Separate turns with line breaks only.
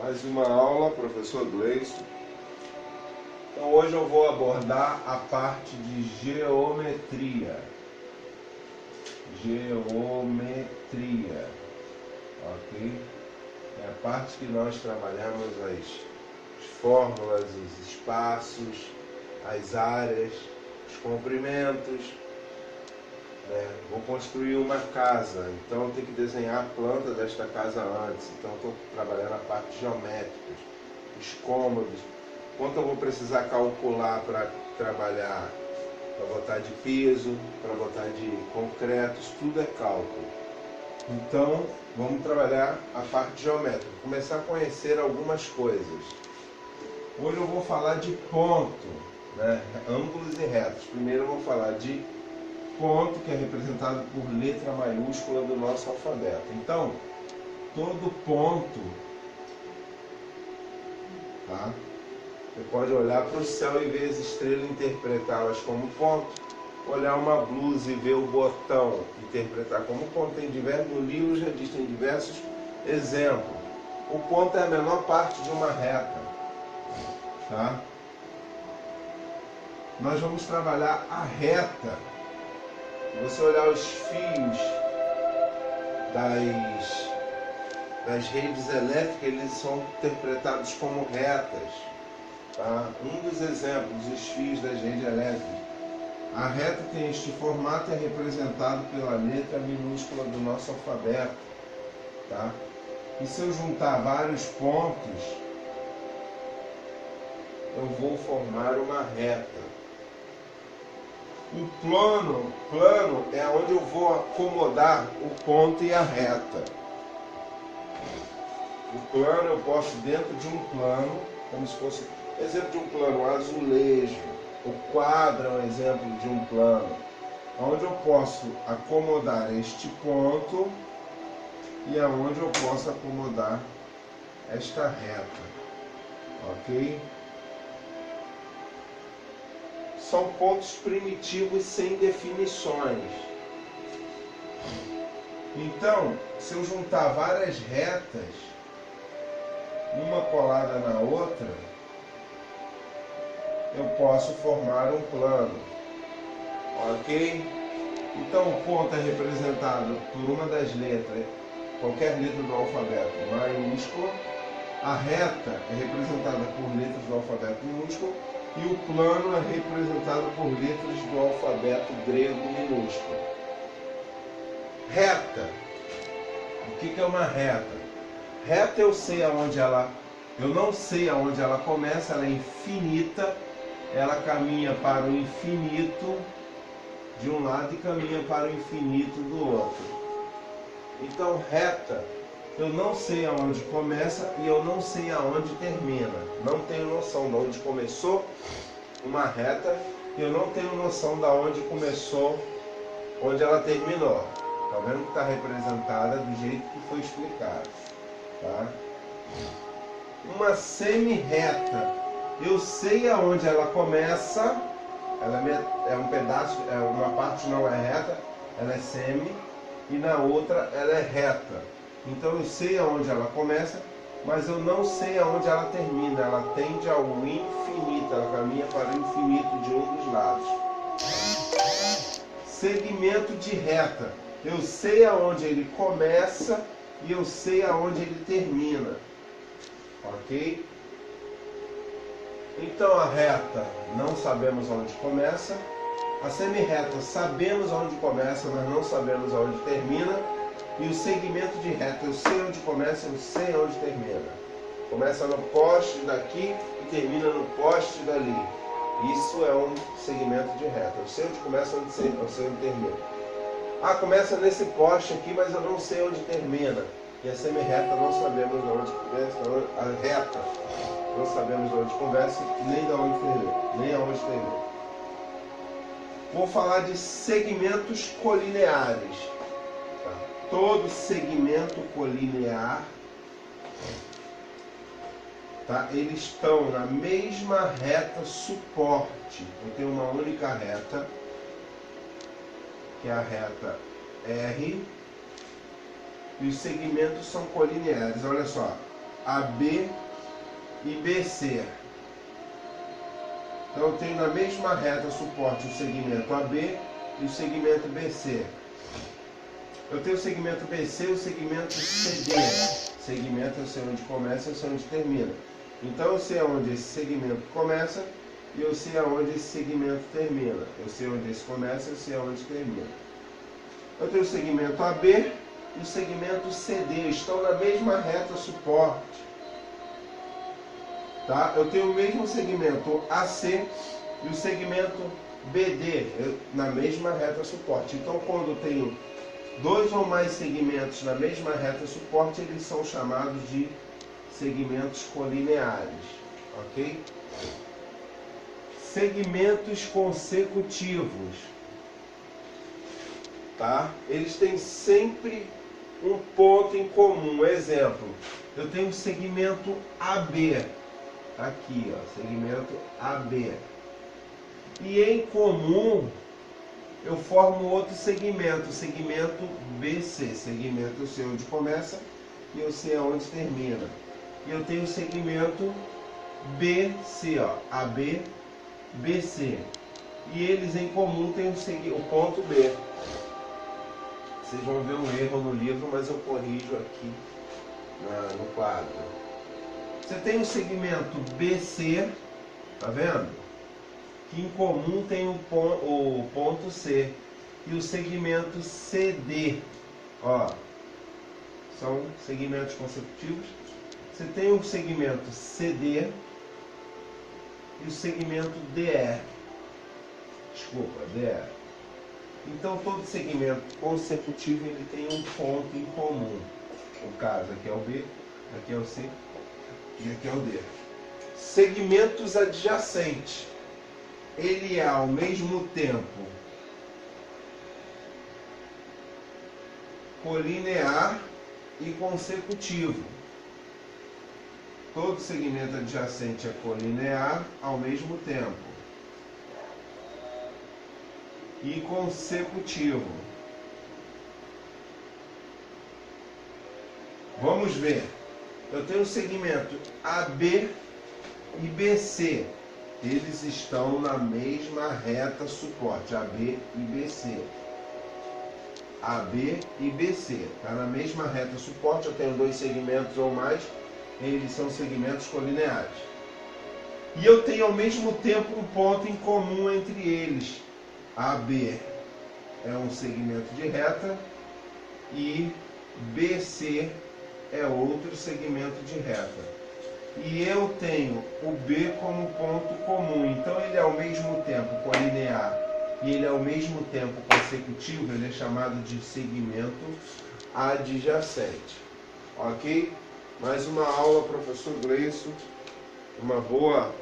Mais uma aula, professor Gleison. Então hoje eu vou abordar a parte de geometria. Geometria, ok? É a parte que nós trabalhamos as fórmulas, os espaços, as áreas, os comprimentos. Vou construir uma casa, então eu tenho que desenhar a planta desta casa antes. Então eu estou trabalhando a parte geométrica, os cômodos, quanto eu vou precisar calcular para trabalhar, para botar de piso, para botar de concretos, tudo é cálculo. Então vamos trabalhar a parte geométrica, começar a conhecer algumas coisas. Hoje eu vou falar de ponto, ângulos e retos. Primeiro eu vou falar de ponto, que é representado por letra maiúscula do nosso alfabeto. Então, todo ponto, tá? Você pode olhar para o céu e ver as estrelas e interpretá-las como ponto. Olhar uma blusa e ver o botão, interpretar como ponto. No livro já diz, tem diversos exemplos. O ponto é a menor parte de uma reta, tá? Nós vamos trabalhar a reta. Se você olhar os fios das redes elétricas, eles são interpretados como retas. Tá? Um dos exemplos, os fios das redes elétricas. A reta tem este formato e é representado pela letra minúscula do nosso alfabeto. Tá? E se eu juntar vários pontos, eu vou formar uma reta. O plano é onde eu vou acomodar o ponto e a reta. O plano eu posso, dentro de um plano, como se fosse, exemplo de um plano, um azulejo. O quadro é um exemplo de um plano, onde eu posso acomodar este ponto e aonde eu posso acomodar esta reta. Ok? São pontos primitivos sem definições. Então, se eu juntar várias retas, uma colada na outra, eu posso formar um plano. Ok? Então, o ponto é representado por uma das letras, qualquer letra do alfabeto maiúscula. A reta é representada por letras do alfabeto minúsculo. E o plano é representado por letras do alfabeto grego minúsculo. Reta. O que é uma reta? Reta eu não sei aonde ela começa, ela é infinita, ela caminha para o infinito de um lado e caminha para o infinito do outro. Então, reta, eu não sei aonde começa e eu não sei aonde termina. Não tenho noção de onde começou uma reta e eu não tenho noção de onde começou, onde ela terminou. Tá vendo que está representada do jeito que foi explicado, tá? Uma semi-reta, eu sei aonde ela começa, ela é um pedaço, uma parte não é reta, ela é semi, e na outra ela é reta. Então eu sei aonde ela começa, mas eu não sei aonde ela termina. Ela tende ao infinito, ela caminha para o infinito de um dos lados. Segmento de reta. Eu sei aonde ele começa e eu sei aonde ele termina. Ok? Então a reta não sabemos aonde começa. A semi-reta sabemos aonde começa, mas não sabemos aonde termina. E o segmento de reta, eu sei onde começa, eu sei onde termina. Começa no poste daqui e termina no poste dali. Isso é um segmento de reta. Eu sei onde começa, eu sei onde termina. Ah, começa nesse poste aqui, mas eu não sei onde termina. E a semi-reta não sabemos onde começa, a reta não sabemos onde começa, nem de onde termina, nem aonde termina. Vou falar de segmentos colineares. Todo segmento colinear, tá? Eles estão na mesma reta suporte. Eu tenho uma única reta, que é a reta R, e os segmentos são colineares. Olha só, AB e BC. Então eu tenho na mesma reta suporte o segmento AB e o segmento BC. Eu tenho o segmento BC e o segmento CD. Segmento eu sei onde começa, eu sei onde termina. Então eu sei aonde esse segmento começa e eu sei aonde esse segmento termina. Eu sei onde esse começa e eu sei aonde termina. Eu tenho o segmento AB e o segmento CD, estão na mesma reta suporte. Tá? Eu tenho o mesmo segmento AC e o segmento BD na mesma reta suporte. Então quando eu tenho dois ou mais segmentos na mesma reta suporte, eles são chamados de segmentos colineares, ok? Segmentos consecutivos, tá? Eles têm sempre um ponto em comum. Exemplo, eu tenho o segmento AB, aqui, ó, segmento AB, e em comum eu formo outro segmento, segmento BC. Segmento eu sei onde começa e eu sei aonde termina. E eu tenho o segmento BC, ó, AB, BC. E eles em comum têm o ponto B. Vocês vão ver um erro no livro, mas eu corrijo aqui no quadro. Você tem o segmento BC, tá vendo? Que em comum tem o ponto C. E o segmento CD, ó, são segmentos consecutivos. Você tem o segmento CD e o segmento DE. Desculpa, DE. Então todo segmento consecutivo ele tem um ponto em comum. No caso, aqui é o B, aqui é o C e aqui é o D. Segmentos adjacentes. Ele é ao mesmo tempo colinear e consecutivo. Todo segmento adjacente é colinear ao mesmo tempo e consecutivo. Vamos ver. Eu tenho o segmento AB e BC. Eles estão na mesma reta suporte, AB e BC. AB e BC. Está na mesma reta suporte, eu tenho dois segmentos ou mais, eles são segmentos colineares. E eu tenho ao mesmo tempo um ponto em comum entre eles. AB é um segmento de reta e BC é outro segmento de reta. E eu tenho o B como ponto comum. Então ele é ao mesmo tempo colinear e ele é ao mesmo tempo consecutivo. Ele é chamado de segmento adjacente. Ok? Mais uma aula, professor Gleison. Uma boa